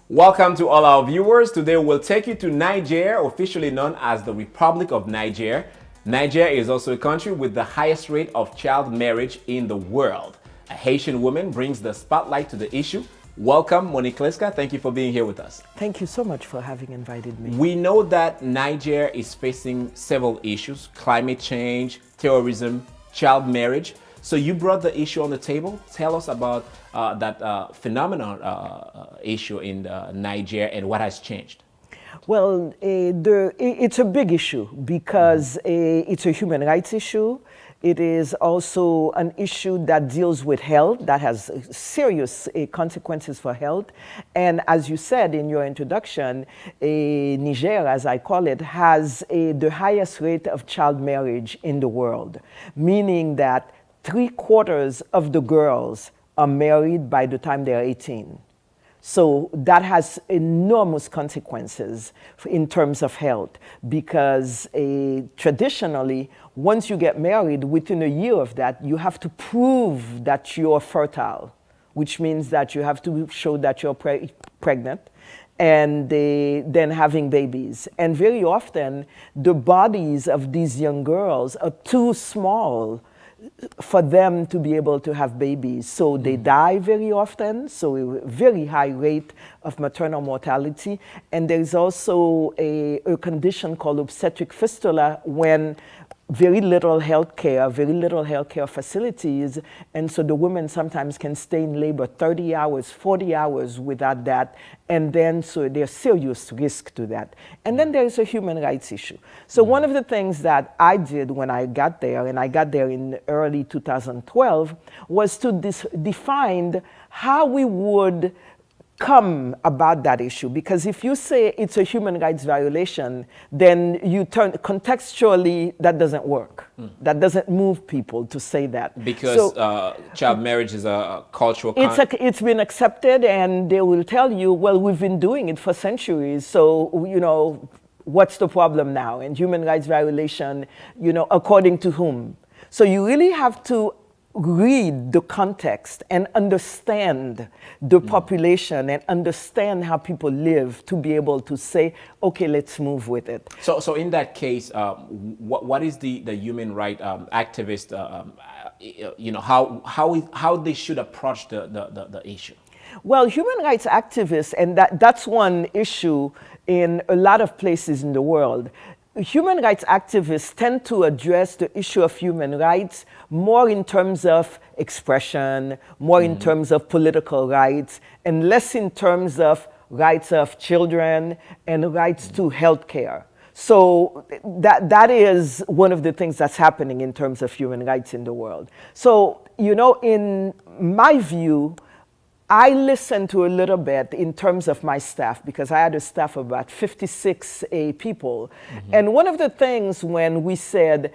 Welcome to all our viewers. Today we'll take you to Niger, officially known as the Republic of Niger. Niger is also a country with the highest rate of child marriage in the world. A Haitian woman brings the spotlight to the issue. Welcome, Monique Leska. Thank you for being here with us. Thank you so much for having invited me. We know that Niger is facing several issues: climate change, terrorism, child marriage. So you brought the issue on the table. Tell us about that phenomenon issue in Niger and what has changed. Well, it's a big issue because it's a human rights issue. It is also an issue that deals with health, that has serious consequences for health. And as you said in your introduction, Niger, as I call it, has the highest rate of child marriage in the world, meaning that 3/4 of the girls are married by the time they're 18. So that has enormous consequences in terms of health because traditionally, once you get married, within a year of that, you have to prove that you're fertile, which means that you have to show that you're pregnant and then having babies. And very often, the bodies of these young girls are too small for them to be able to have babies. So they die very often, so a very high rate of maternal mortality. And there's also a condition called obstetric fistula when very little healthcare facilities, and so the women sometimes can stay in labor 30 hours, 40 hours without that, and then so there's serious risk to that. And then there's a human rights issue. So one of the things that I did when I got there, and I got there in early 2012, was to define how we would come about that issue, because if you say it's a human rights violation, then you turn contextually, that doesn't work. That doesn't move people to say that. Because child marriage is a cultural it's been accepted, and they will tell you, well, we've been doing it for centuries, so, you know, what's the problem now? And human rights violation, you know, according to whom? So you really have to read the context and understand the population and understand how people live to be able to say, okay, let's move with it. So in that case, what is the human right activist, you know, how they should approach the issue? Well, human rights activists, and that's one issue in a lot of places in the world. Human rights activists tend to address the issue of human rights more in terms of expression, more in terms of political rights, and less in terms of rights of children and rights to health care. So that is one of the things that's happening in terms of human rights in the world. So, you know, in my view, I listened to a little bit in terms of my staff, because I had a staff of about 56 people. And one of the things when we said,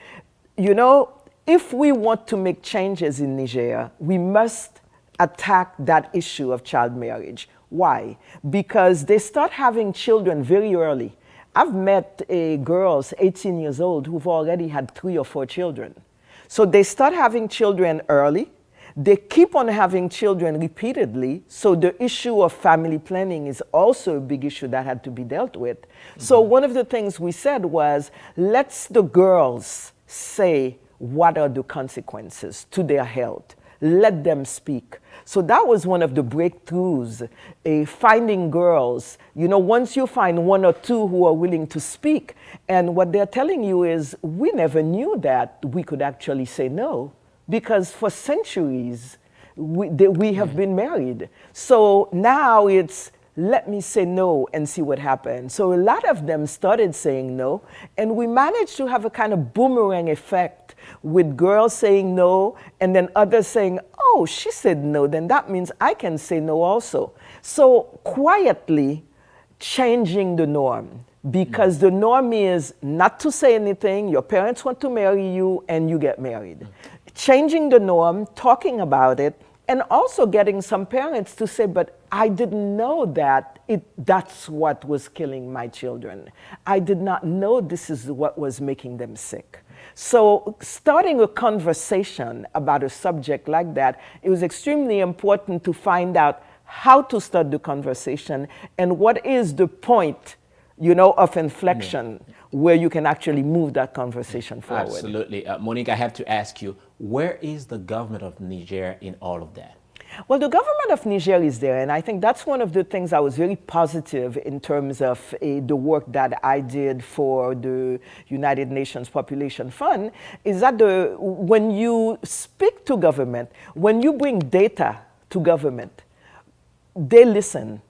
you know, if we want to make changes in Niger, we must attack that issue of child marriage. Why? Because they start having children very early. I've met girls, 18 years old, who've already had 3 or 4 children. So they start having children early. They keep on having children repeatedly, so the issue of family planning is also a big issue that had to be dealt with. So one of the things we said was, let's the girls say what are the consequences to their health. Let them speak. So that was one of the breakthroughs, finding girls. You know, once you find 1 or 2 who are willing to speak, and what they're telling you is, we never knew that we could actually say no. Because for centuries, we have been married. So now it's, let me say no and see what happens. So a lot of them started saying no, and we managed to have a kind of boomerang effect with girls saying no, and then others saying, oh, she said no, then that means I can say no also. So quietly changing the norm, because the norm is not to say anything, your parents want to marry you, and you get married. Changing the norm, talking about it, and also getting some parents to say, but I didn't know that that's what was killing my children. I did not know this is what was making them sick. So starting a conversation about a subject like that, it was extremely important to find out how to start the conversation, and what is the point, you know, of inflection where you can actually move that conversation forward. Absolutely. Monique, I have to ask you, where is the government of Niger in all of that? Well, the government of Niger is there, and I think that's one of the things I was very positive in terms of the work that I did for the United Nations Population Fund, is that when you speak to government, when you bring data to government, they listen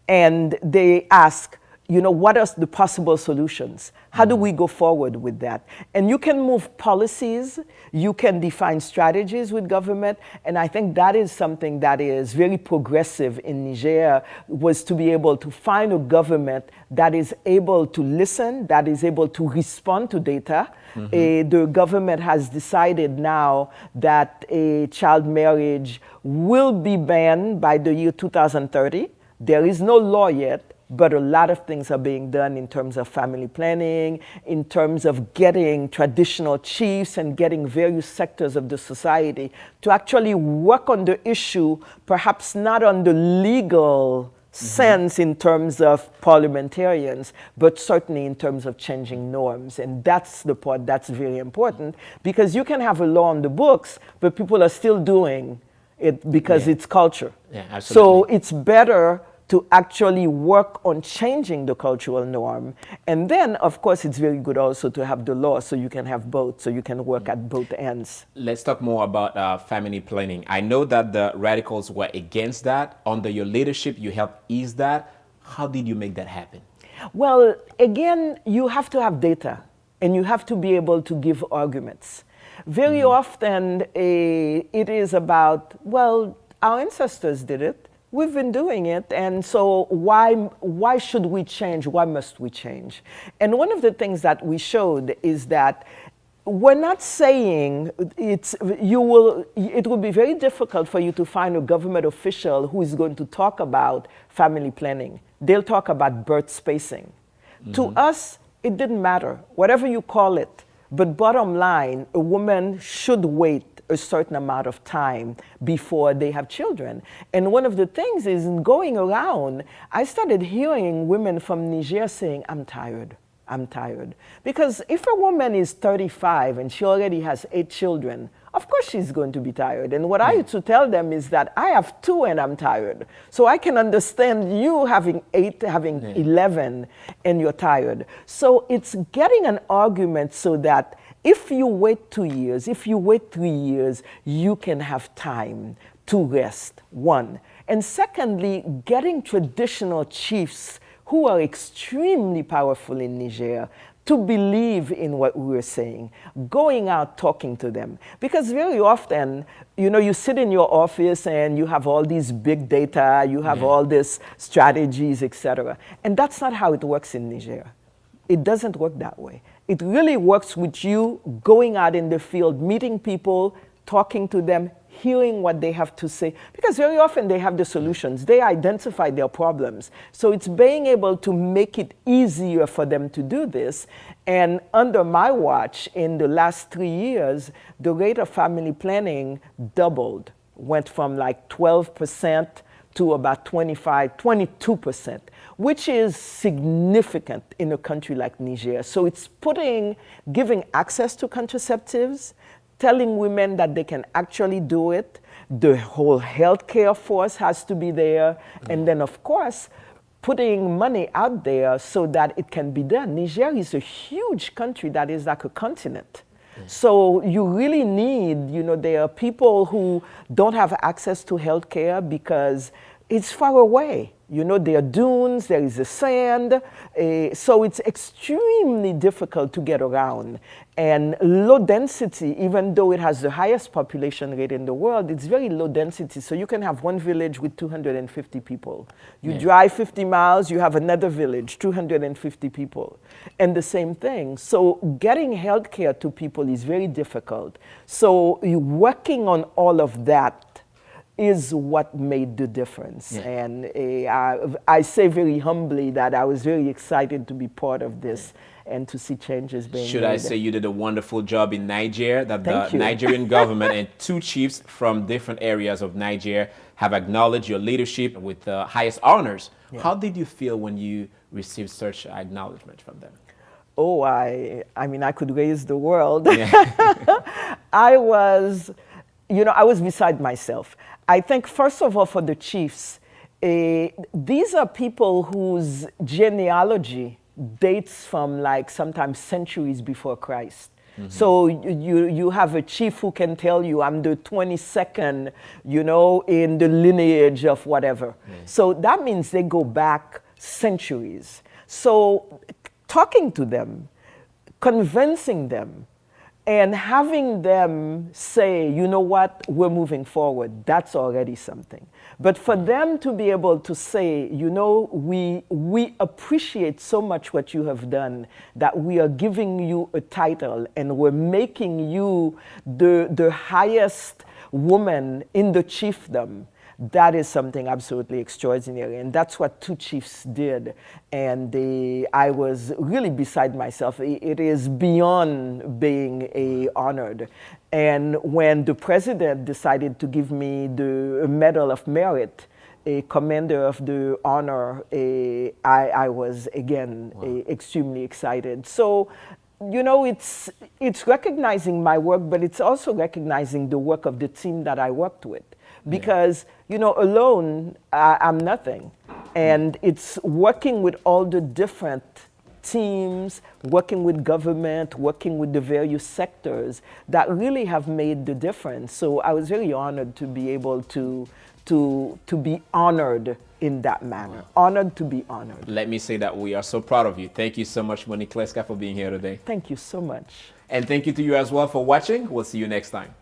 and they ask, you know, what are the possible solutions? How do we go forward with that? And you can move policies, you can define strategies with government, and I think that is something that is very progressive in Niger, was to be able to find a government that is able to listen, that is able to respond to data. The government has decided now that child marriage will be banned by the year 2030. There is no law yet, but a lot of things are being done in terms of family planning, in terms of getting traditional chiefs and getting various sectors of the society to actually work on the issue, perhaps not on the legal sense in terms of parliamentarians, but certainly in terms of changing norms. And that's the part that's very important, because you can have a law on the books, but people are still doing it because it's culture. Yeah, absolutely. So it's better to actually work on changing the cultural norm. And then, of course, it's very good also to have the law so you can have both, so you can work at both ends. Let's talk more about family planning. I know that the radicals were against that. Under your leadership, you helped ease that. How did you make that happen? Well, again, you have to have data, and you have to be able to give arguments. Very often, it is about, well, our ancestors did it. We've been doing it, and so why should we change? Why must we change? And one of the things that we showed is that we're not saying it will be very difficult for you to find a government official who is going to talk about family planning. They'll talk about birth spacing. To us, it didn't matter, whatever you call it. But bottom line, a woman should wait a certain amount of time before they have children. And one of the things is, in going around, I started hearing women from Niger saying, I'm tired. Because if a woman is 35 and she already has 8 children, of course she's going to be tired. And what I used to tell them is that I have 2 and I'm tired. So I can understand you having 8, having 11, and you're tired. So it's getting an argument so that if you wait 2 years, if you wait 3 years, you can have time to rest, one. And secondly, getting traditional chiefs who are extremely powerful in Niger to believe in what we were saying, going out, talking to them. Because very often, you know, you sit in your office and you have all these big data, you have all these strategies, etc. And that's not how it works in Niger. It doesn't work that way. It really works with you going out in the field, meeting people, talking to them, hearing what they have to say, because very often they have the solutions. They identify their problems. So it's being able to make it easier for them to do this. And under my watch, in the last 3 years, the rate of family planning doubled, went from like 12% to about 22%, which is significant in a country like Niger. So it's giving access to contraceptives, telling women that they can actually do it. The whole healthcare force has to be there. And then, of course, putting money out there so that it can be done. Niger is a huge country that is like a continent. So you really need, you know, there are people who don't have access to healthcare because it's far away. You know, there are dunes, there is the sand, so it's extremely difficult to get around. And low density, even though it has the highest population rate in the world, it's very low density. So you can have one village with 250 people. You drive 50 miles, you have another village, 250 people. And the same thing. So getting healthcare to people is very difficult. So working on all of that is what made the difference. And I say very humbly that I was very excited to be part of this and to see changes being made. Should I say you did a wonderful job in Niger, that Thank the you. Nigerian government and 2 chiefs from different areas of Niger have acknowledged your leadership with the highest honors. Yeah. How did you feel when you received such acknowledgement from them? Oh, I mean, I could raise the world. Yeah. I was, I was beside myself. I think, first of all, for the chiefs, these are people whose genealogy dates from like sometimes centuries before Christ. Mm-hmm. So you have a chief who can tell you, I'm the 22nd, in the lineage of whatever. Yeah. So that means they go back centuries. So talking to them, convincing them, and having them say, you know what, we're moving forward, that's already something. But for them to be able to say, we appreciate so much what you have done that we are giving you a title and we're making you the highest woman in the chiefdom, that is something absolutely extraordinary. And that's what two chiefs did. And I was really beside myself. It is beyond being honored. And when the president decided to give me the Medal of Merit, a commander of the honor, I was again extremely excited. So, it's recognizing my work, but it's also recognizing the work of the team that I worked with. Because, alone, I'm nothing. And it's working with all the different teams, working with government, working with the various sectors that really have made the difference. So I was very honored to be able to be honored in that manner. Honored to be honored. Let me say that we are so proud of you. Thank you so much, Monique Kleska, for being here today. Thank you so much. And thank you to you as well for watching. We'll see you next time.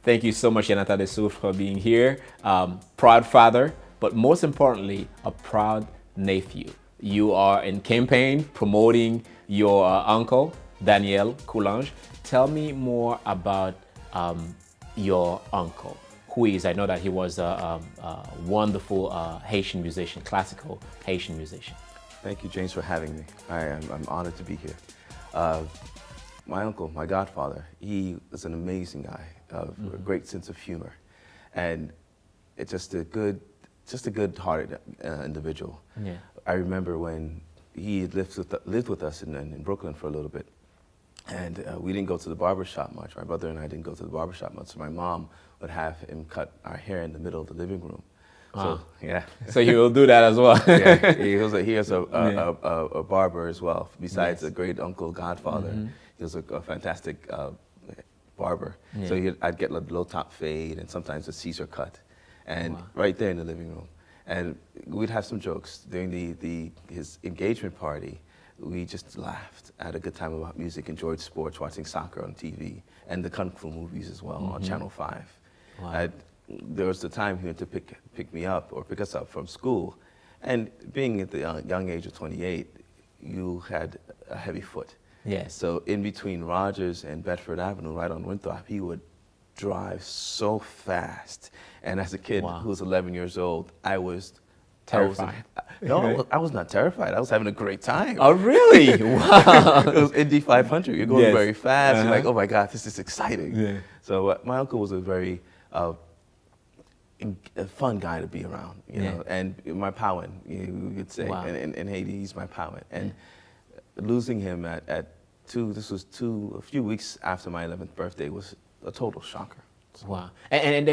Thank you so much, MiamiDade College, for being here. Proud father, but most importantly, a proud nephew. You are in campaign promoting your uncle, Danielle Coolidge. Tell me more about your uncle. Who is? I know that he was a wonderful Haitian musician, classical Haitian musician. Thank you, James, for having me. I'm honored to be here. My uncle, my godfather, he is an amazing guy, a great sense of humor, and it's just a good-hearted individual. Yeah. I remember when he lived with us in Brooklyn for a little bit, and we didn't go to the barber shop much. My brother and I didn't go to the barber shop much, so my mom would have him cut our hair in the middle of the living room. So yeah. So he will do that as well. Yeah, he was a barber as well. Besides a great uncle, godfather, he was a fantastic barber. Yeah. So I'd get a low top fade and sometimes a Caesar cut, and right there in the living room. And we'd have some jokes during his engagement party. We just laughed, had a good time about music, enjoyed sports, watching soccer on TV, and the Kung Fu movies as well on Channel 5. Wow. There was the time he went to pick me up or pick us up from school, and being at the young age of 28, you had a heavy foot. Yes. So in between Rogers and Bedford Avenue, right on Winthrop, he would drive so fast. And as a kid who was 11 years old, I was terrified. I was not terrified. I was having a great time. Oh, really? Wow. It was Indy 500. You're going very fast. You're like, oh my God, this is exciting. Yeah. So my uncle was a very a fun guy to be around, you know, and my Powan, you could say, in Haiti, he's my Powan. And losing him this was a few weeks after my 11th birthday was a total shocker. So. Wow. And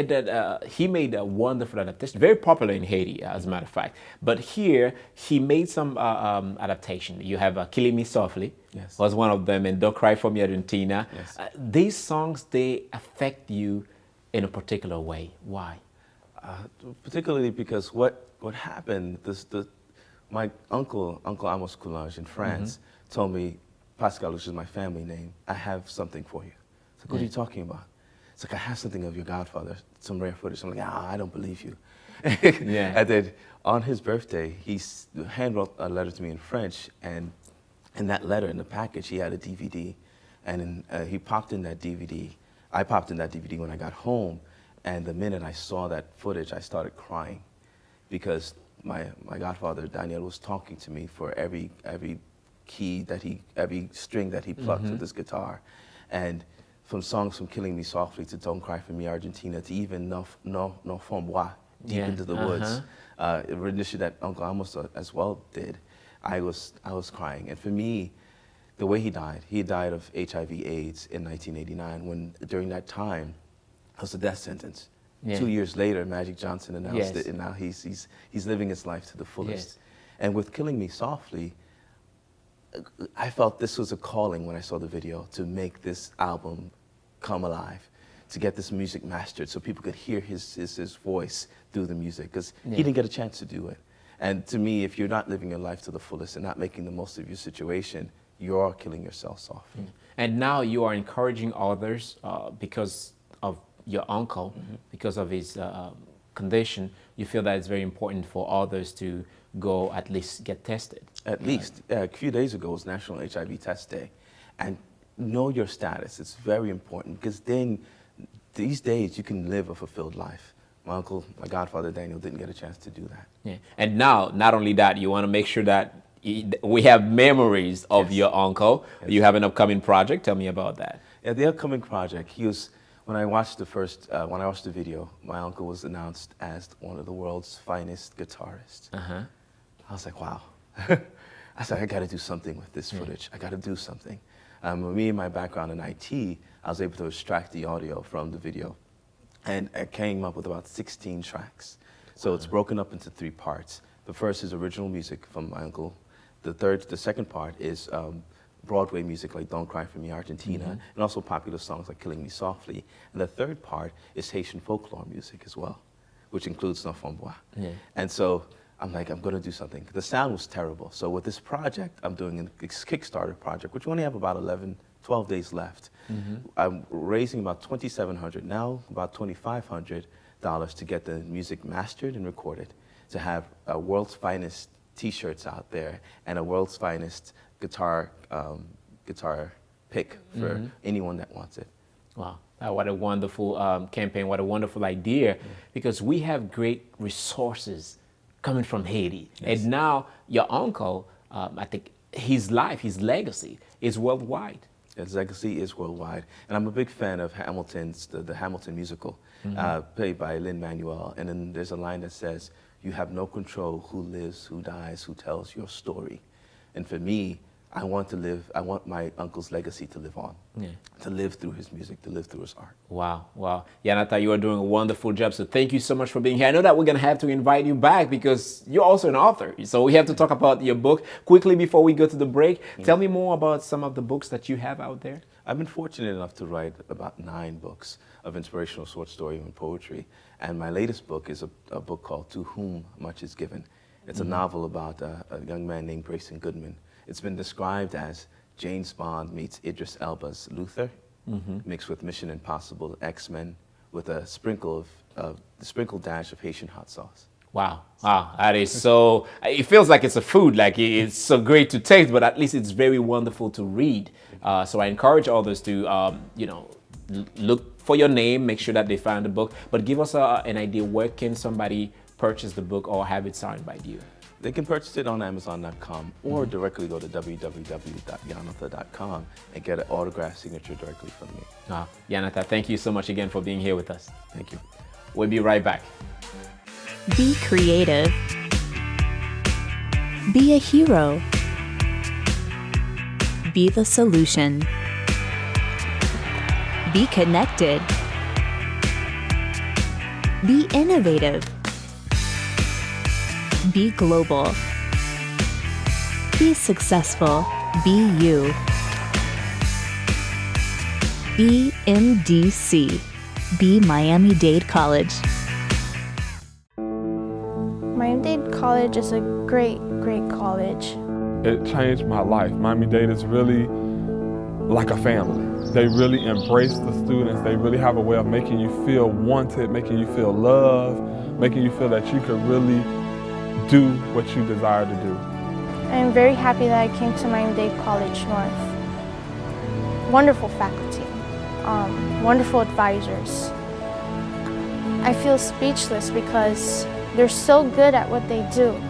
he made a wonderful adaptation, very popular in Haiti, as a matter of fact. But here, he made some adaptation. You have Killing Me Softly, was one of them, and Don't Cry For Me, Argentina. Yes. These songs, they affect you in a particular way. Why? Particularly because what happened, my uncle Amos Coolidge in France, told me, Pascal, which is my family name, I have something for you. I said, what are you talking about? He It's like, I have something of your godfather, some rare footage. I'm like, I don't believe you. Yeah. And then on his birthday, he hand wrote a letter to me in French, and in that letter, in the package, he had a DVD, and he popped in that DVD. I popped in that DVD when I got home, and the minute I saw that footage, I started crying, because my godfather, Danielle, was talking to me for every key that every string that he plucked with his guitar. And from songs from Killing Me Softly to Don't Cry for Me, Argentina, to even No Fombois, Deep into the Woods, a rendition that Uncle Amos as well did, I was crying. And for me, the way he died of HIV/AIDS in 1989, when during that time, it was a death sentence. Yeah. 2 years later, Magic Johnson announced Yes. it, and now he's living his life to the fullest. Yes. And with Killing Me Softly, I felt this was a calling when I saw the video to make this album come alive, to get this music mastered so people could hear his voice through the music, because he didn't get a chance to do it. And to me, if you're not living your life to the fullest and not making the most of your situation, you're killing yourself softly. And now you are encouraging others because of your uncle, because of his condition. You feel that it's very important for others to go at least get tested. At least. A few days ago was National HIV Test Day. And know your status. It's very important, because then these days you can live a fulfilled life. My uncle, my godfather Daniel, didn't get a chance to do that. Yeah. And now, not only that, you want to make sure that we have memories of your uncle. Yes. You have an upcoming project. Tell me about that. Yeah, the upcoming project. When I watched the video, my uncle was announced as one of the world's finest guitarists. I was like, wow. I said, I got to do something with this footage. I got to do something. Me and my background in IT, I was able to extract the audio from the video. And I came up with about 16 tracks. So it's broken up into 3 parts. The first is original music from my uncle. The second part is Broadway music like Don't Cry for Me, Argentina, and also popular songs like Killing Me Softly. And the third part is Haitian folklore music as well, which includes No Fombois. And so I'm like, I'm going to do something. The sound was terrible. So with this project, I'm doing a Kickstarter project, which we only have about 12 days left. I'm raising about $2,700, now about $2,500 to get the music mastered and recorded, to have a world's finest T-shirts out there and a world's finest guitar pick for anyone that wants it. Wow, what a wonderful campaign, what a wonderful idea, because we have great resources coming from Haiti. And now your uncle, I think his life, his legacy is worldwide. His legacy is worldwide. And I'm a big fan of Hamilton's, the Hamilton musical, played by Lin-Manuel. And then there's a line that says, "You have no control who lives, who dies, who tells your story." And for me, I want my uncle's legacy to live on, to live through his music, to live through his art. Wow, wow. Yanata, you are doing a wonderful job, so thank you so much for being here. I know that we're going to have to invite you back because you're also an author, so we have to talk about your book. Quickly, before we go to the break, tell me more about some of the books that you have out there. I've been fortunate enough to write about 9 books of inspirational short story and poetry, and my latest book is a book called To Whom Much Is Given. It's a novel about a young man named Grayson Goodman. It's been described as James Bond meets Idris Elba's Luther, mixed with Mission Impossible X-Men, with a sprinkle dash of Haitian hot sauce. Wow, wow, that is so, it feels like it's a food, like it's so great to taste, but at least it's very wonderful to read. So I encourage others to, look for your name, make sure that they find the book, but give us an idea, where can somebody purchase the book or have it signed by you? They can purchase it on Amazon.com or directly go to www.yanatha.com and get an autographed signature directly from me. Yanatha, thank you so much again for being here with us. Thank you. We'll be right back. Be creative. Be a hero. Be the solution. Be connected. Be innovative. Be global. Be successful. Be you. Be MDC. Be MiamiDade College. MiamiDade College is a great college. It changed my life. MiamiDade is really like a family. They really embrace the students. They really have a way of making you feel wanted, making you feel loved, making you feel that you could really do what you desire to do. I'm very happy that I came to MiamiDade College North. Wonderful faculty, wonderful advisors. I feel speechless because they're so good at what they do.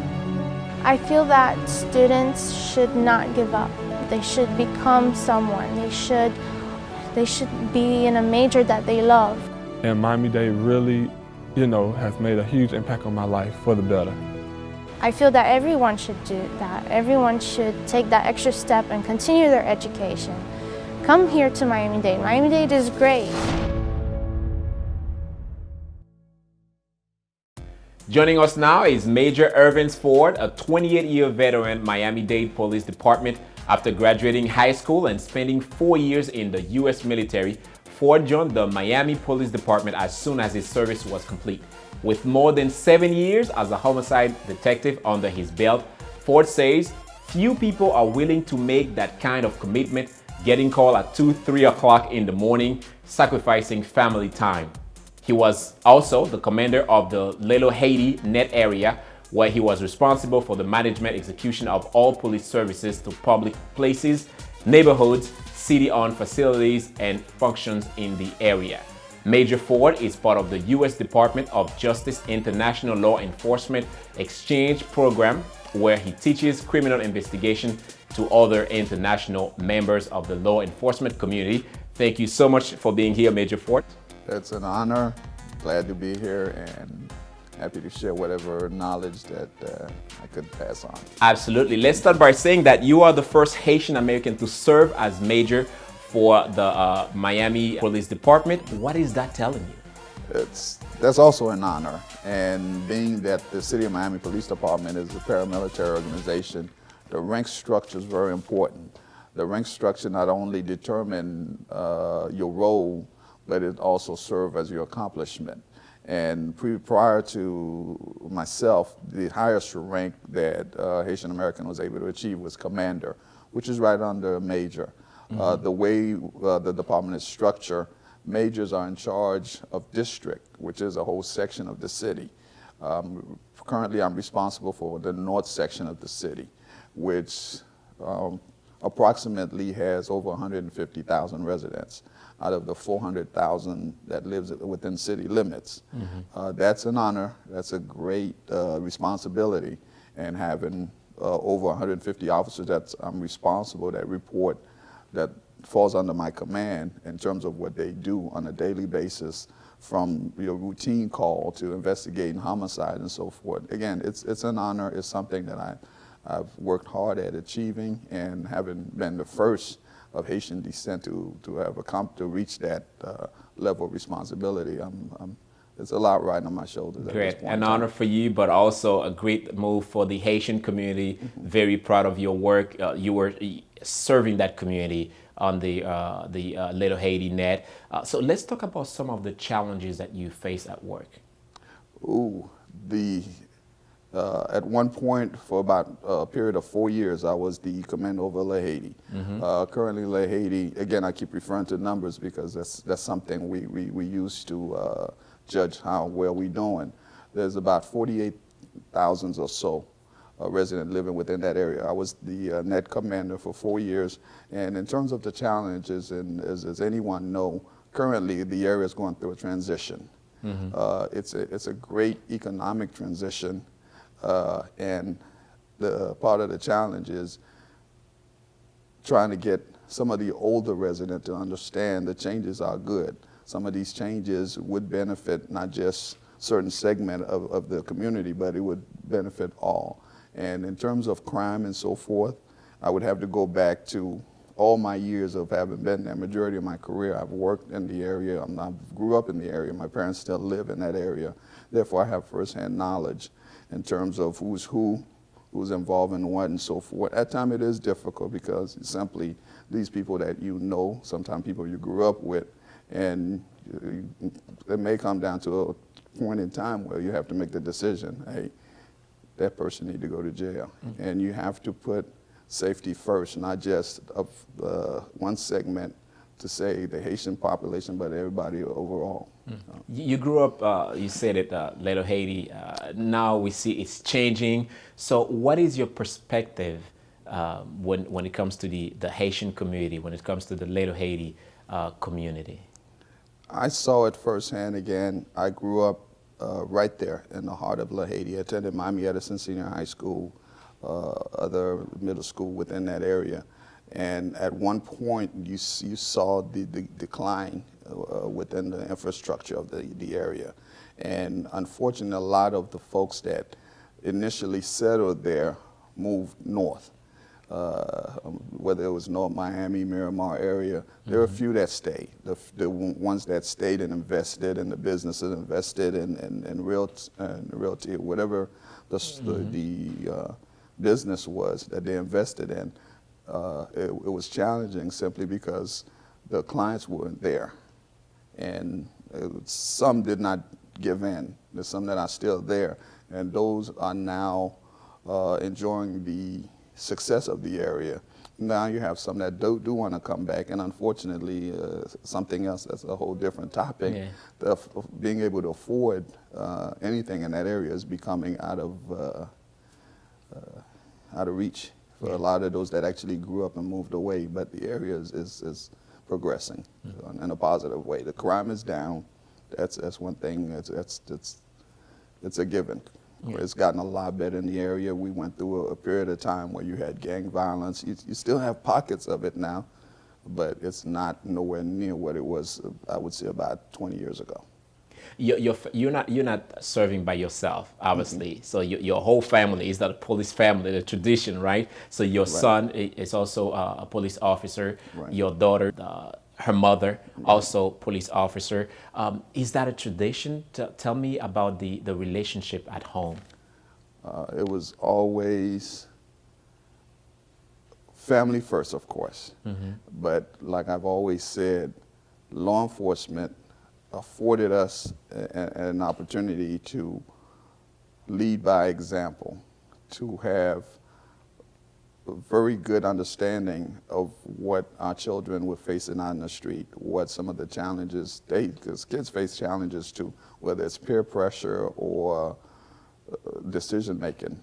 I feel that students should not give up. They should become someone. They should be in a major that they love. And MiamiDade really, has made a huge impact on my life for the better. I feel that everyone should do that. Everyone should take that extra step and continue their education. Come here to MiamiDade. MiamiDade is great. Joining us now is Major Irvins Ford, a 28-year veteran Miami-Dade Police Department. After graduating high school and spending 4 years in the U.S. military, Ford joined the Miami Police Department as soon as his service was complete. With more than 7 years as a homicide detective under his belt, Ford says few people are willing to make that kind of commitment, getting called at 2, 3 o'clock in the morning, sacrificing family time. He was also the commander of the Little Haiti net area, where he was responsible for the management execution of all police services to public places, neighborhoods, city-owned facilities, and functions in the area. Major Ford is part of the U.S. Department of Justice International Law Enforcement Exchange Program, where he teaches criminal investigation to other international members of the law enforcement community. Thank you so much for being here, Major Ford. It's an honor. Glad to be here and happy to share whatever knowledge that I could pass on. Absolutely. Let's start by saying that you are the first Haitian American to serve as major for the Miami Police Department. What is that telling you? That's also an honor. And being that the City of Miami Police Department is a paramilitary organization, the rank structure is very important. The rank structure not only determines your role, but it also serves as your accomplishment. And prior to myself, the highest rank that Haitian American was able to achieve was commander, which is right under major. Mm-hmm. The way the department is structured, majors are in charge of district, which is a whole section of the city. Currently, I'm responsible for the north section of the city, which approximately has over 150,000 residents out of the 400,000 that lives within city limits. Mm-hmm. That's an honor, that's a great responsibility, and having over 150 officers that I'm responsible that report, that falls under my command in terms of what they do on a daily basis, from your routine call to investigating homicide and so forth. Again, it's an honor, it's something that I've worked hard at achieving, and having been the first of Haitian descent to reach that level of responsibility. It's a lot riding on my shoulders. Great, an honor for you, but also a great move for the Haitian community. Mm-hmm. Very proud of your work. You were serving that community on the Little Haiti net. So let's talk about some of the challenges that you face at work. At one point, for about a period of 4 years, I was the commander over Little Haiti. Mm-hmm. Currently, Little Haiti, again, I keep referring to numbers because that's something we use to judge how well we're doing. There's about 48,000 or so residents living within that area. I was the net commander for 4 years. And in terms of the challenges, and as anyone know, currently the area is going through a transition. Mm-hmm. It's a great economic transition. And the part of the challenge is trying to get some of the older residents to understand the changes are good. Some of these changes would benefit not just certain segment of the community, but it would benefit all. And in terms of crime and so forth, I would have to go back to all my years of having been there. Majority of my career, I've worked in the area. I grew up in the area. My parents still live in that area. Therefore, I have firsthand knowledge in terms of who's involved in what and so forth. At times it is difficult because simply these people that you know, sometimes people you grew up with, and it may come down to a point in time where you have to make the decision, hey, that person need to go to jail. Mm-hmm. And you have to put safety first, not just of one segment to say the Haitian population, but everybody overall. You grew up, you said it, Little Haiti. Now we see it's changing. So what is your perspective when it comes to the Haitian community, when it comes to the Little Haiti community? I saw it firsthand again. I grew up right there in the heart of La Haiti. I attended Miami Edison Senior High School, other middle school within that area. And at one point, you saw the decline within the infrastructure of the area. And unfortunately, a lot of the folks that initially settled there moved north. Whether it was North Miami, Miramar area, there were a few that stayed. The ones that stayed and invested in the businesses, invested in realty, whatever the business was that they invested in, it was challenging simply because the clients weren't there. And some did not give in. There's some that are still there. And those are now enjoying the success of the area. Now you have some that do want to come back, and unfortunately, something else that's a whole different topic. Yeah. Being able to afford anything in that area is becoming out of reach for a lot of those that actually grew up and moved away. But the area is progressing in a positive way. The crime is down. That's one thing. It's a given. Yeah. It's gotten a lot better in the area. We went through a period of time where you had gang violence. You still have pockets of it now, but it's not nowhere near what it was, I would say, about 20 years ago. You're not serving by yourself, obviously. So your whole family is that a police family, the tradition, right? So your son is also a police officer. Right. Your daughter, her mother, also police officer. Is that a tradition? Tell me about the relationship at home. It was always family first, of course. But like I've always said, law enforcement afforded us an opportunity to lead by example, to have a very good understanding of what our children were facing out in the street, what some of the challenges because kids face challenges too, whether it's peer pressure or decision making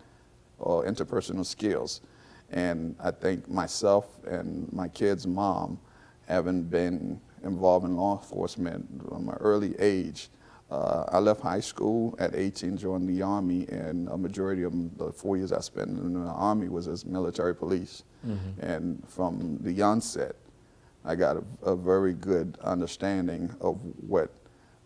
or interpersonal skills. And I think myself and my kid's mom, having been involved in law enforcement from an early age, I left high school at 18, joined the Army, and a majority of the 4 years I spent in the Army was as military police. And from the onset, I got a very good understanding of what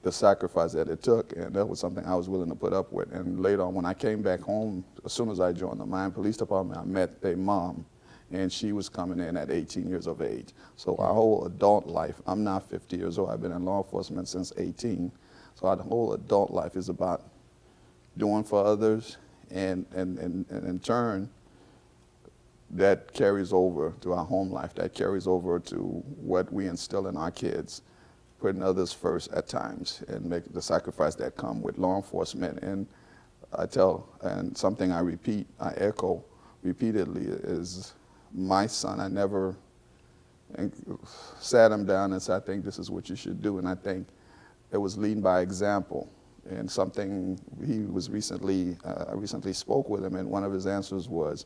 the sacrifice that it took, and that was something I was willing to put up with. And later on, when I came back home, as soon as I joined the Miami Police Department, I met their mom, and she was coming in at 18 years of age. So our whole adult life, I'm now 50 years old, I've been in law enforcement since 18. So our whole adult life is about doing for others, and in turn, that carries over to our home life, that carries over to what we instill in our kids, putting others first at times and make the sacrifice that come with law enforcement. And I tell, and something I echo repeatedly is my son, I never sat him down and said, I think this is what you should do. And I think it was leading by example. And something he was recently, I recently spoke with him, and one of his answers was,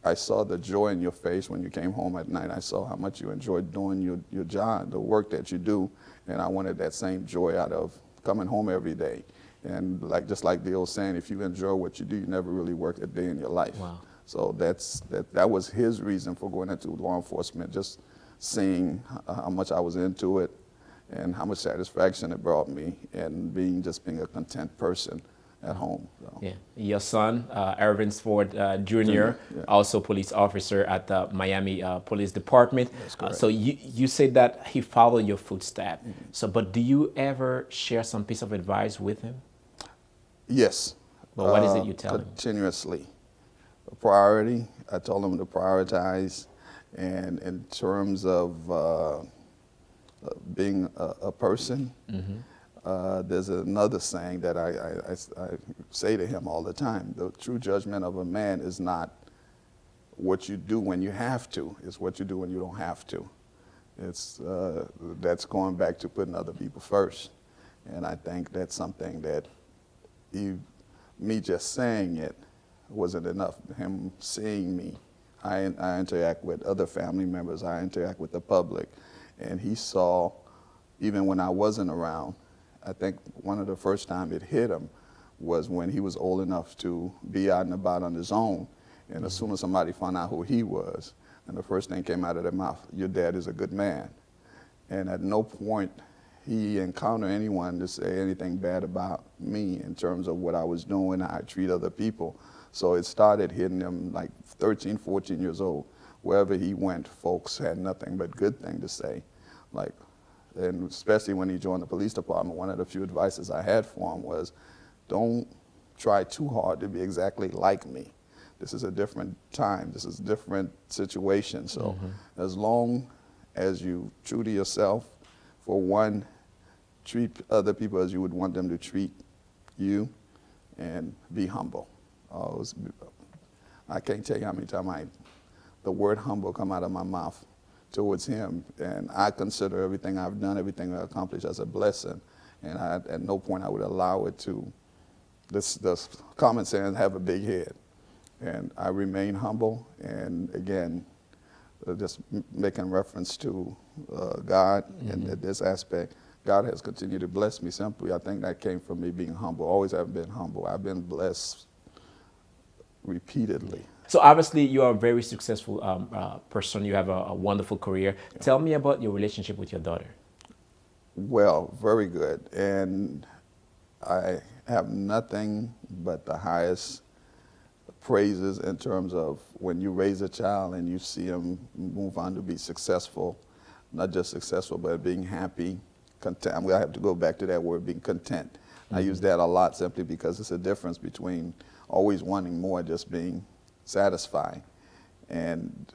I saw the joy in your face when you came home at night. I saw how much you enjoyed doing your job, the work that you do, and I wanted that same joy out of coming home every day. And just like the old saying, if you enjoy what you do, you never really work a day in your life. Wow. So that was his reason for going into law enforcement, just seeing how much I was into it and how much satisfaction it brought me, and being a content person at home. So. Yeah, your son, Irvin Ford Jr., also police officer at the Miami Police Department. That's correct. So you said that he followed your footsteps. So, but do you ever share some piece of advice with him? Yes. Well, what is it you tell him? Continuously. A priority. I told him to prioritize, and in terms of being a person. There's another saying that I say to him all the time: the true judgment of a man is not what you do when you have to. It's what you do when you don't have to. It's that's going back to putting other people first. And I think that's something that me just saying it wasn't enough. Him seeing me, I interact with other family members, I interact with the public, and he saw, even when I wasn't around, I think one of the first time it hit him was when he was old enough to be out and about on his own, and as soon as somebody found out who he was, and the first thing came out of their mouth, your dad is a good man. And at no point he encountered anyone to say anything bad about me in terms of what I was doing, how I treat other people. So it started hitting him like 13, 14 years old. Wherever he went, folks had nothing but good thing to say. Like, and especially when he joined the police department, one of the few advices I had for him was, don't try too hard to be exactly like me. This is a different time. This is a different situation. So as long as you true to yourself, for one, treat other people as you would want them to treat you, and be humble. I can't tell you how many times the word humble come out of my mouth towards him, and I consider everything I've done, everything I've accomplished as a blessing, and at no point I would allow it to, this common saying, have a big head. And I remain humble, and again, just making reference to God and this aspect, God has continued to bless me simply. I think that came from me being humble. Always have been humble. I've been blessed repeatedly. So obviously you are a very successful person. You have a wonderful career. Yeah. Tell me about your relationship with your daughter. Well, very good. And I have nothing but the highest praises in terms of when you raise a child and you see him move on to be successful, not just successful, but being happy, content. I have to go back to that word, being content. I use that a lot simply because it's a difference between always wanting more, just being satisfied. And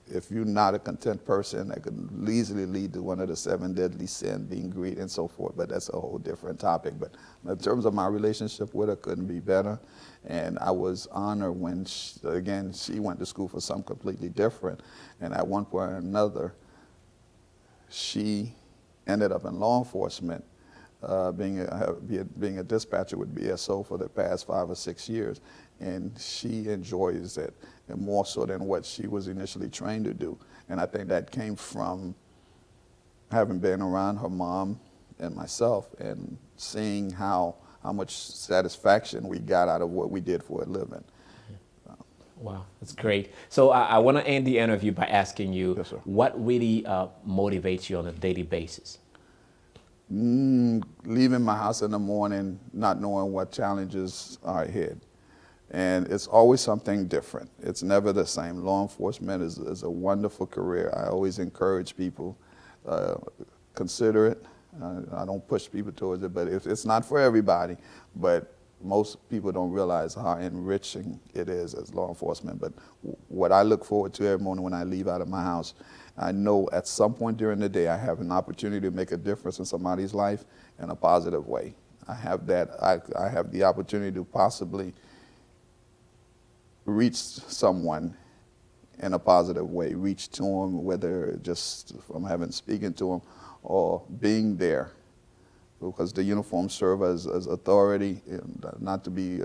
if you're not a content person, that could easily lead to one of the 7 deadly sins, being greed and so forth, but that's a whole different topic. But in terms of my relationship with her, couldn't be better. And I was honored when, she went to school for something completely different. And at one point or another, she ended up in law enforcement, being a dispatcher with BSO for the past 5 or 6 years. And she enjoys it, and more so than what she was initially trained to do. And I think that came from having been around her mom and myself and seeing how much satisfaction we got out of what we did for a living. Wow, that's great. So I want to end the interview by asking you, yes, what really motivates you on a daily basis? Leaving my house in the morning, not knowing what challenges are ahead. And it's always something different. It's never the same. Law enforcement is a wonderful career. I always encourage people, consider it. I don't push people towards it, but it's not for everybody. But most people don't realize how enriching it is as law enforcement. But what I look forward to every morning when I leave out of my house, I know at some point during the day I have an opportunity to make a difference in somebody's life in a positive way. I have that. I have the opportunity to possibly reach someone in a positive way, reach to them, whether just from speaking to them or being there, because the uniforms serve as authority, not to be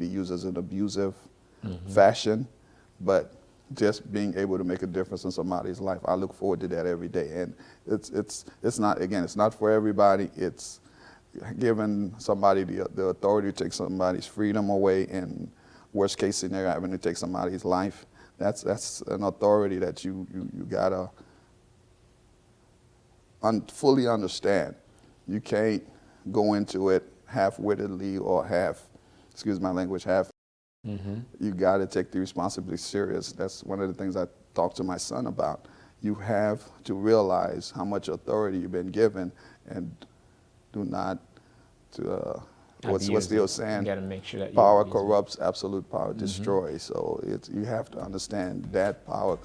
used as an abusive fashion, but just being able to make a difference in somebody's life. I look forward to that every day, and it's not for everybody. It's giving somebody the authority to take somebody's freedom away, and worst case scenario, having to take somebody's life. That's an authority that you gotta fully understand. You can't go into it half-wittedly or excuse my language, you gotta take the responsibility serious. That's one of the things I talk to my son about. You have to realize how much authority you've been given, and do not what's the old saying? You gotta make sure that power corrupts, absolute power destroys. So you have to understand that power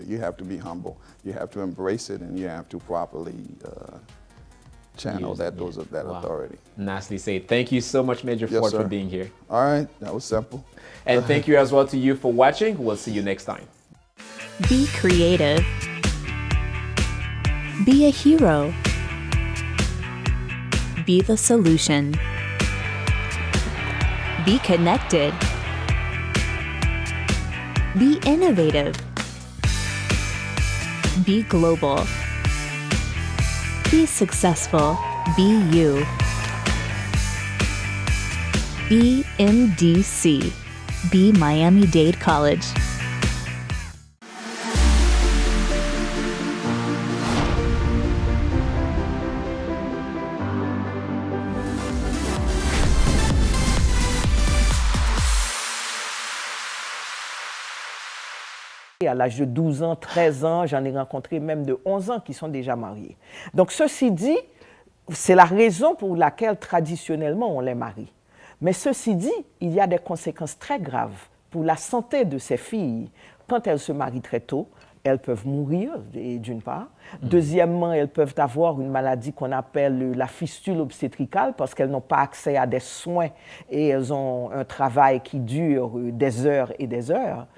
you have to be humble. You have to embrace it, and you have to properly channel that authority. Nicely said. Thank you so much, Major Yes, Ford, sir. for being here. All right, that was simple. And thank you as well to you for watching. We'll see you next time. Be creative. Be a hero. Be the solution. Be connected. Be innovative. Be global. Be successful. Be you. Be MDC. Be Miami-Dade College. À l'âge de 12 ans, 13 ans, j'en ai rencontré même de 11 ans qui sont déjà mariés. Donc, ceci dit, c'est la raison pour laquelle traditionnellement on les marie. Mais ceci dit, il y a des conséquences très graves pour la santé de ces filles. Quand elles se marient très tôt, elles peuvent mourir, d'une part. Deuxièmement, elles peuvent avoir une maladie qu'on appelle la fistule obstétricale parce qu'elles n'ont pas accès à des soins et elles ont un travail qui dure des heures et des heures.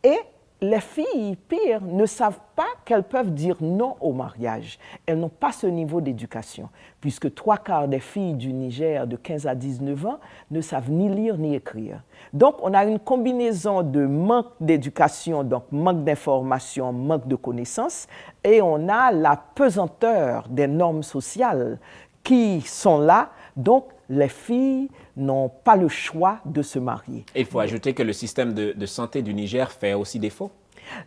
Et les filles, pire, ne savent pas qu'elles peuvent dire non au mariage. Elles n'ont pas ce niveau d'éducation, puisque 3/4 des filles du Niger de 15 à 19 ans ne savent ni lire ni écrire. Donc, on a une combinaison de manque d'éducation, donc manque d'information, manque de connaissances, et on a la pesanteur des normes sociales qui sont là. Donc, les filles n'ont pas le choix de se marier. Et il faut ajouter que le système de santé du Niger fait aussi défaut.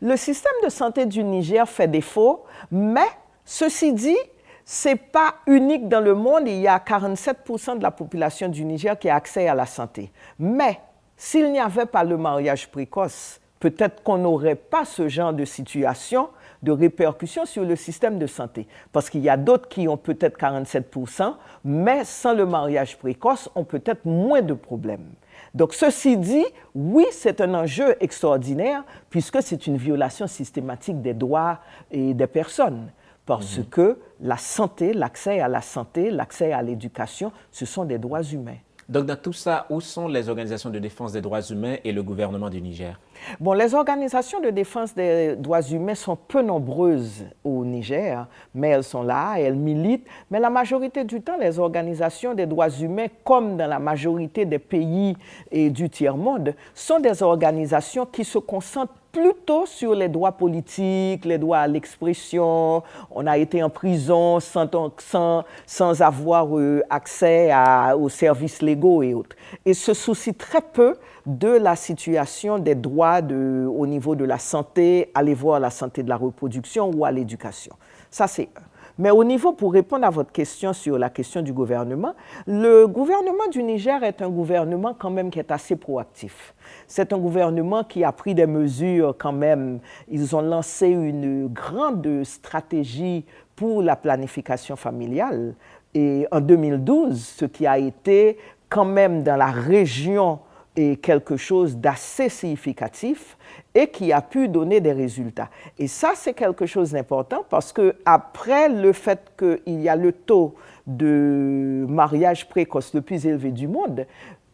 Le système de santé du Niger fait défaut, mais ceci dit, ce n'est pas unique dans le monde. Il y a 47% de la population du Niger qui a accès à la santé. Mais s'il n'y avait pas le mariage précoce, peut-être qu'on n'aurait pas ce genre de situation, de répercussions sur le système de santé. Parce qu'il y a d'autres qui ont peut-être 47%, mais sans le mariage précoce, ont peut-être moins de problèmes. Donc, ceci dit, oui, c'est un enjeu extraordinaire puisque c'est une violation systématique des droits et des personnes. Parce que la santé, l'accès à la santé, l'accès à l'éducation, ce sont des droits humains. Donc, dans tout ça, où sont les organisations de défense des droits humains et le gouvernement du Niger? Bon, les organisations de défense des droits humains sont peu nombreuses au Niger, mais elles sont là, elles militent. Mais la majorité du temps, les organisations des droits humains, comme dans la majorité des pays et du tiers-monde, sont des organisations qui se concentrent plutôt sur les droits politiques, les droits à l'expression. On a été en prison sans avoir accès aux services légaux et autres. Et se soucient très peu de la situation des droits au niveau de la santé, aller voir la santé de la reproduction ou à l'éducation. Ça, c'est un. Mais au niveau, pour répondre à votre question sur la question du gouvernement, le gouvernement du Niger est un gouvernement quand même qui est assez proactif. C'est un gouvernement qui a pris des mesures quand même. Ils ont lancé une grande stratégie pour la planification familiale. Et en 2012, ce qui a été quand même dans la région est quelque chose d'assez significatif et qui a pu donner des résultats. Et ça, c'est quelque chose d'important parce qu'après le fait qu'il y a le taux de mariage précoce le plus élevé du monde,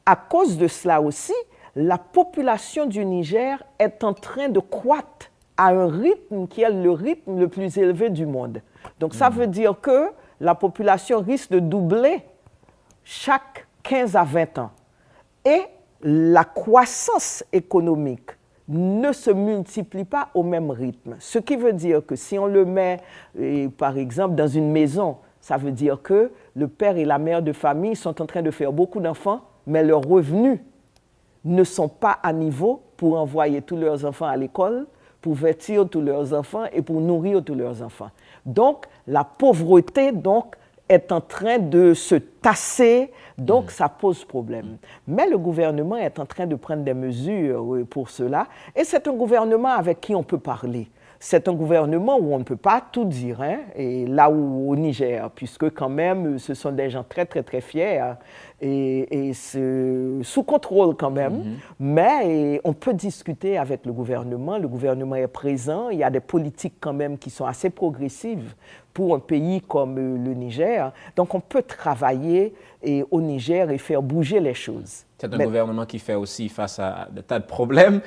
à cause de cela aussi, la population du Niger est en train de croître à un rythme qui est le rythme le plus élevé du monde. Donc ça veut dire que la population risque de doubler chaque 15 à 20 ans. Et la croissance économique ne se multiplie pas au même rythme. Ce qui veut dire que si on le met, par exemple, dans une maison, ça veut dire que le père et la mère de famille sont en train de faire beaucoup d'enfants, mais leurs revenus ne sont pas à niveau pour envoyer tous leurs enfants à l'école, pour vêtir tous leurs enfants et pour nourrir tous leurs enfants. Donc, la pauvreté, est en train de se tasser, donc ça pose problème. Mais le gouvernement est en train de prendre des mesures pour cela, et c'est un gouvernement avec qui on peut parler. C'est un gouvernement où on ne peut pas tout dire, et là où au Niger, puisque quand même, ce sont des gens très, très, très fiers et sous contrôle quand même. Mais on peut discuter avec le gouvernement est présent, il y a des politiques quand même qui sont assez progressives pour un pays comme le Niger. Donc, on peut travailler au Niger et faire bouger les choses. C'est un gouvernement qui fait aussi face à de tas de problèmes.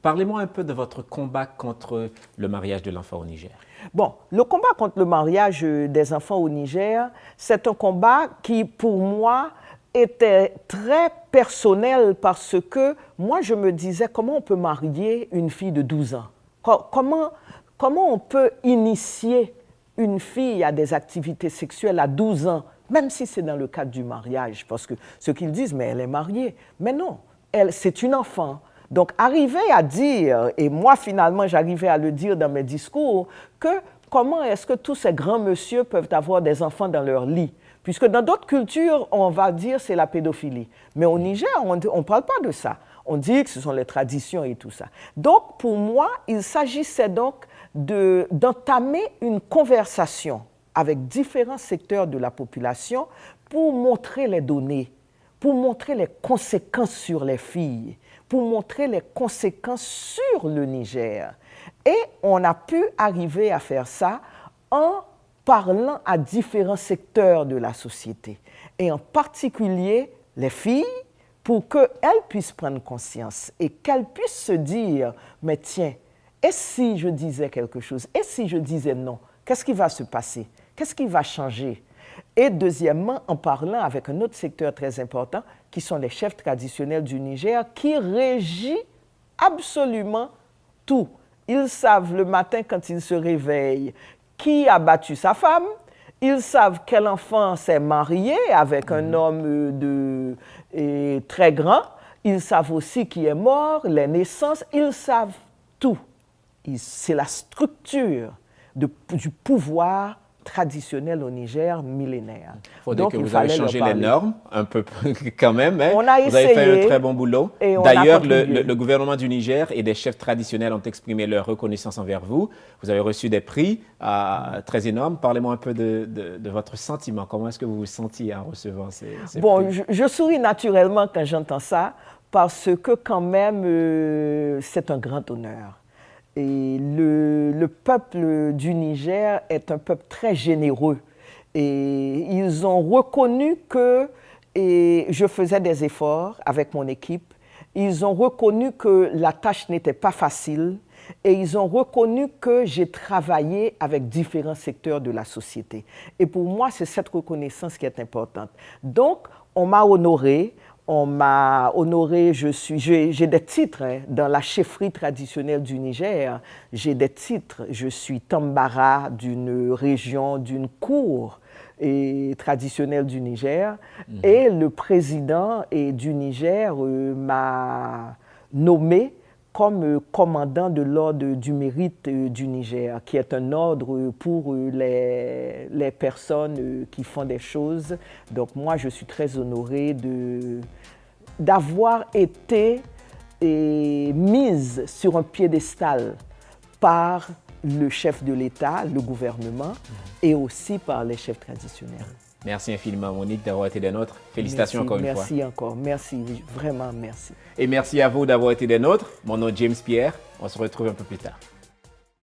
Parlez-moi un peu de votre combat contre le mariage de l'enfant au Niger. Bon, le combat contre le mariage des enfants au Niger, c'est un combat qui, pour moi, était très personnel parce que moi, je me disais comment on peut marier une fille de 12 ans? Comment on peut initier une fille à des activités sexuelles à 12 ans, même si c'est dans le cadre du mariage? Parce que ceux qui disent, mais elle est mariée. Mais non, c'est une enfant. Donc, arriver à dire, et moi, finalement, j'arrivais à le dire dans mes discours, que comment est-ce que tous ces grands messieurs peuvent avoir des enfants dans leur lit? Puisque dans d'autres cultures, on va dire c'est la pédophilie. Mais au Niger, on ne parle pas de ça. On dit que ce sont les traditions et tout ça. Donc, pour moi, il s'agissait donc d'entamer une conversation avec différents secteurs de la population pour montrer les données, pour montrer les conséquences sur les filles, pour montrer les conséquences sur le Niger. Et on a pu arriver à faire ça en parlant à différents secteurs de la société, et en particulier les filles, pour qu'elles puissent prendre conscience et qu'elles puissent se dire, mais tiens, et si je disais quelque chose, et si je disais non, qu'est-ce qui va se passer? Qu'est-ce qui va changer? Et deuxièmement, en parlant avec un autre secteur très important, qui sont les chefs traditionnels du Niger, qui régit absolument tout. Ils savent le matin quand ils se réveillent qui a battu sa femme, ils savent quel enfant s'est marié avec un homme très grand, ils savent aussi qui est mort, les naissances, ils savent tout. C'est la structure du pouvoir traditionnel au Niger millénaire. Donc, il fallait changer les normes un peu quand même. Hein? On a essayé. Vous avez fait un très bon boulot. D'ailleurs, le gouvernement du Niger et des chefs traditionnels ont exprimé leur reconnaissance envers vous. Vous avez reçu des prix très énormes. Parlez-moi un peu de votre sentiment. Comment est-ce que vous vous sentiez en recevant ces prix? Je souris naturellement quand j'entends ça parce que quand même, c'est un grand honneur. Et le peuple du Niger est un peuple très généreux. Et ils ont reconnu que je faisais des efforts avec mon équipe. Ils ont reconnu que la tâche n'était pas facile. Et ils ont reconnu que j'ai travaillé avec différents secteurs de la société. Et pour moi, c'est cette reconnaissance qui est importante. Donc, on m'a honoré. On m'a honoré, j'ai des titres dans la chefferie traditionnelle du Niger. J'ai des titres. Je suis Tambara d'une région, d'une cour traditionnelle du Niger. Et le président du Niger m'a nommé comme commandant de l'ordre du mérite du Niger, qui est un ordre pour les personnes qui font des choses. Donc moi, je suis très honorée d'avoir été mise sur un piédestal par le chef de l'État, le gouvernement, et aussi par les chefs traditionnels. Merci infiniment, Monique, d'avoir été des nôtres. Félicitations encore une fois. Merci encore. Merci, vraiment merci. Et merci à vous d'avoir été des nôtres. Mon nom est James Pierre. On se retrouve un peu plus tard.